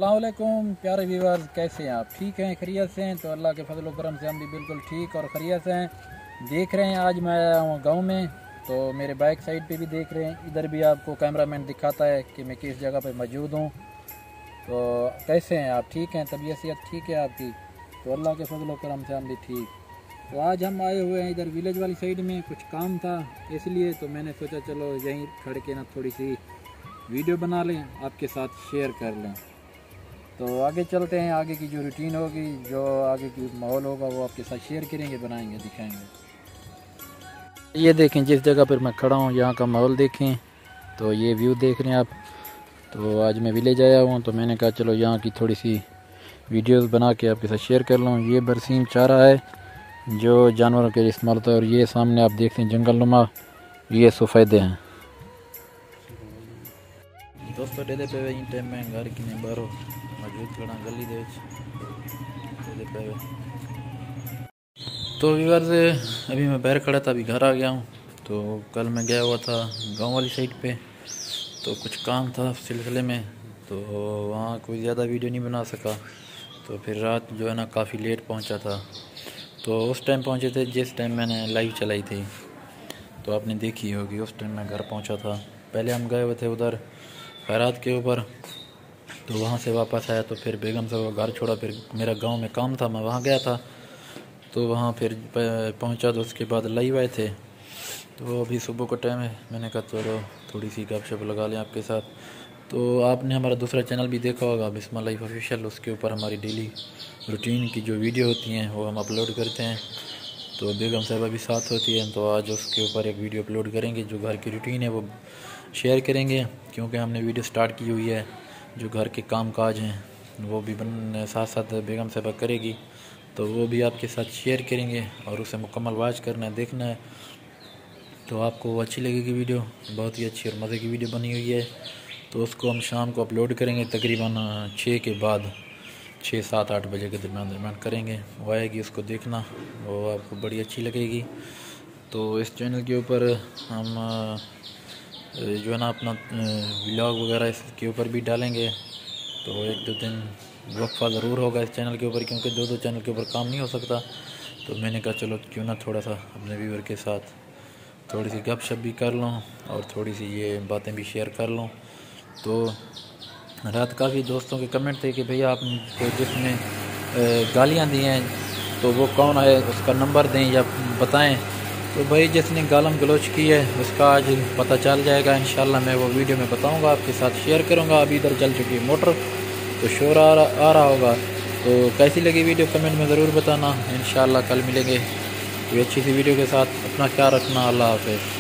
अस्सलाम वालेकुम प्यारे व्यूअर्स, कैसे हैं आप? ठीक हैं, खैरियत से हैं? तो अल्लाह के फजल व करम से हम भी बिल्कुल ठीक और खैरियत से हैं। देख रहे हैं आज मैं आया हूँ गाँव में, तो मेरे बैक साइड पे भी देख रहे हैं, इधर भी आपको कैमरामैन दिखाता है कि मैं किस जगह पे मौजूद हूँ। तो कैसे हैं आप? ठीक हैं? तबीयत सेहत ठीक है आपकी? तो अल्लाह के फजल व करम से हम भी ठीक। तो आज हम आए हुए हैं इधर विलेज वाली साइड में, कुछ काम था इसलिए, तो मैंने सोचा चलो यहीं खड़ के ना थोड़ी सी वीडियो बना लें, आपके साथ शेयर कर लें। तो आगे चलते हैं, आगे की जो रूटीन होगी, जो आगे की माहौल होगा वो आपके साथ शेयर करेंगे, बनाएंगे, दिखाएंगे। ये देखें जिस जगह पर मैं खड़ा हूँ, यहाँ का माहौल देखें। तो ये व्यू देख रहे हैं आप। तो आज मैं विलेज आया हूँ, तो मैंने कहा चलो यहाँ की थोड़ी सी वीडियोस बना के आपके साथ शेयर कर लूँ। ये बरसीम चारा है जो जानवरों के लिए इस्तेमाल होता है, और ये सामने आप देखते हैं जंगल नुमा, ये सफ़ेदे हैं। दोस्तों डेले पे इन टाइम में घर की ने बाहरों मौजूद खड़ा गली दे डेले पे। तो व्यूअर्स अभी मैं बाहर खड़ा था, अभी घर आ गया हूँ। तो कल मैं गया हुआ था गांव वाली साइड पे, तो कुछ काम था सिलसिले में, तो वहाँ कोई ज़्यादा वीडियो नहीं बना सका। तो फिर रात जो है ना काफ़ी लेट पहुँचा था। तो उस टाइम पहुँचे थे जिस टाइम मैंने लाइव चलाई थी, तो आपने देखी होगी। उस टाइम मैं घर पहुँचा था। पहले हम गए हुए थे उधर खैरात के ऊपर, तो वहाँ से वापस आया, तो फिर बेगम से वो घर छोड़ा, फिर मेरा गांव में काम था, मैं वहाँ गया था। तो वहाँ फिर पहुँचा, तो उसके बाद लाइव आए थे। तो अभी सुबह का टाइम है, मैंने कहा चलो थोड़ी सी गपशप लगा लें आपके साथ। तो आपने हमारा दूसरा चैनल भी देखा होगा, बिस्मिल्लाह लाइफ ऑफिशियल, उसके ऊपर हमारी डेली रूटीन की जो वीडियो होती हैं वो हम अपलोड करते हैं। तो बेगम साहिबा भी साथ होती है, तो आज उसके ऊपर एक वीडियो अपलोड करेंगे, जो घर की रूटीन है वो शेयर करेंगे, क्योंकि हमने वीडियो स्टार्ट की हुई है। जो घर के काम काज हैं वो भी साथ साथ बेगम साहिबा करेगी, तो वो भी आपके साथ शेयर करेंगे, और उसे मुकम्मल वॉच करना है, देखना है। तो आपको अच्छी लगेगी वीडियो, बहुत ही अच्छी और मज़े की वीडियो बनी हुई है। तो उसको हम शाम को अपलोड करेंगे, तकरीबन 6 के बाद, 6, 7, 8 बजे के दरमियान करेंगे। वो आएगी, उसको देखना, वो आपको बड़ी अच्छी लगेगी। तो इस चैनल के ऊपर हम जो है ना अपना व्लॉग वगैरह इसके ऊपर भी डालेंगे। तो 1-2 दिन वक्फा ज़रूर होगा इस चैनल के ऊपर, क्योंकि 2 चैनल के ऊपर काम नहीं हो सकता। तो मैंने कहा चलो क्यों ना थोड़ा सा अपने व्यूअर के साथ थोड़ी सी गपशप भी कर लूँ, और थोड़ी सी ये बातें भी शेयर कर लूँ। तो रात काफ़ी दोस्तों के कमेंट थे कि भैया आपको जिसने गालियाँ दी हैं तो वो कौन है, उसका नंबर दें या बताएं। तो भाई जिसने गालम गलोच की है उसका आज पता चल जाएगा इंशाल्लाह। मैं वो वीडियो में बताऊंगा, आपके साथ शेयर करूंगा। अभी इधर चल चुकी है मोटर, तो शोर आ रहा होगा। तो कैसी लगी वीडियो कमेंट में ज़रूर बताना। इंशाल्लाह कल मिलेंगे कोई अच्छी सी वीडियो के साथ। अपना ख्याल रखना। अल्लाह हाफ़िज़।